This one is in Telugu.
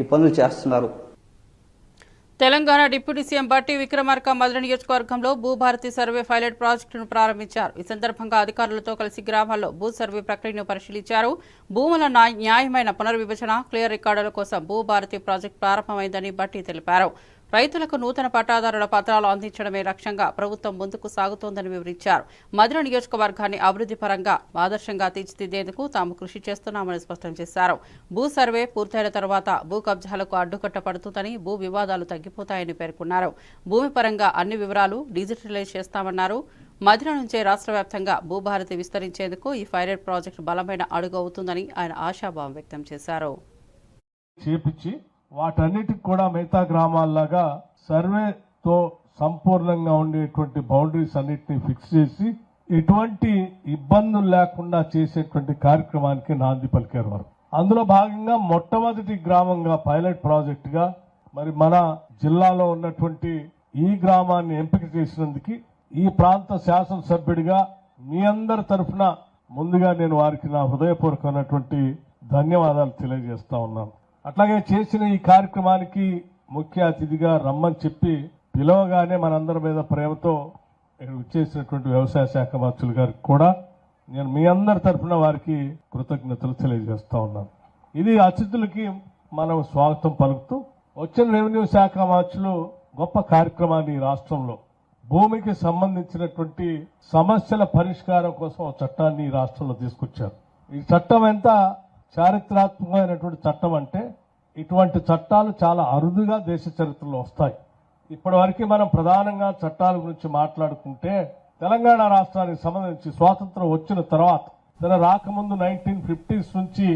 ఈ పనులు చేస్తున్నారు. తెలంగాణ డిప్యూటీ సీఎం బట్టి విక్రమార్క మధుర నియోజకవర్గంలో భూభారతి సర్వే పైలట్ ప్రాజెక్టును ప్రారంభించారు. ఈ సందర్భంగా అధికారులతో కలిసి గ్రామాల్లో భూ సర్వే ప్రక్రియను పరిశీలించారు. భూముల న్యాయమైన పునర్విభజన, క్లియర్ రికార్డుల కోసం భూభారతి ప్రాజెక్టు ప్రారంభమైందని బట్టి తెలిపారు. రైతులకు నూతన పట్టాదారుల పత్రాలు అందించడమే లక్ష్యంగా ప్రభుత్వం ముందుకు సాగుతోందని వివరించారు. మధుర నియోజకవర్గాన్ని అభివృద్ధి పరంగా ఆదర్శంగా తీర్చిదిద్దేందుకు తాము కృషి చేస్తున్నామని స్పష్టం చేశారు. భూ సర్వే పూర్తయిన తర్వాత భూ కబ్జాలకు అడ్డుకట్ట పడుతుందని, భూ వివాదాలు తగ్గిపోతాయని పేర్కొన్నారు. భూమి పరంగా అన్ని వివరాలు డిజిటలైజ్ చేస్తామన్నారు. మధుర నుంచే రాష్ట్ర వ్యాప్తంగా భూభారతి విస్తరించేందుకు ఈ పైలట్ ప్రాజెక్టు బలమైన అడుగు అవుతుందని ఆయన ఆశాభావం వ్యక్తం చేశారు. వాటన్నిటికి కూడా మిగతా గ్రామాల్లాగా సర్వేతో సంపూర్ణంగా ఉండేటువంటి బౌండరీస్ అన్నిటిని ఫిక్స్ చేసి ఎటువంటి ఇబ్బందులు లేకుండా చేసేటువంటి కార్యక్రమానికి నాంది పలికారు వారు. అందులో భాగంగా మొట్టమొదటి గ్రామంగా పైలట్ ప్రాజెక్ట్ గా మరి మన జిల్లాలో ఉన్నటువంటి ఈ గ్రామాన్ని ఎంపిక చేసినందుకు ఈ ప్రాంత శాసనసభ్యుడిగా మీ అందరి తరఫున ముందుగా నేను వారికి నా హృదయపూర్వకమైనటువంటి ధన్యవాదాలు తెలియజేస్తా ఉన్నాను. అట్లాగే చేసిన ఈ కార్యక్రమానికి ముఖ్య అతిథిగా రమ్మని చెప్పి పిలవగానే మనందరి మీద ప్రేమతో ఇక్కడ వచ్చేసినటువంటి వ్యవసాయ శాఖ మంత్రులు గారికి కూడా నేను మీ అందరి తరఫున వారికి కృతజ్ఞతలు తెలియజేస్తా ఉన్నాను. ఇది అతిథులకి మనం స్వాగతం పలుకుతూ వచ్చిన రెవెన్యూ శాఖ మంత్రులు గొప్ప కార్యక్రమాన్ని రాష్ట్రంలో భూమికి సంబంధించినటువంటి సమస్యల పరిష్కారం కోసం ఒక చట్టాన్ని ఈ రాష్ట్రంలో తీసుకొచ్చారు. ఈ చట్టం ఎంత చారిత్రాత్మకమైనటువంటి చట్టం అంటే ఇటువంటి చట్టాలు చాలా అరుదుగా దేశ చరిత్రలో వస్తాయి. ఇప్పటి వరకు మనం ప్రధానంగా చట్టాల గురించి మాట్లాడుకుంటే తెలంగాణ రాష్ట్రానికి సంబంధించి స్వాతంత్రం వచ్చిన తర్వాత రాకముందు 1950s నుంచి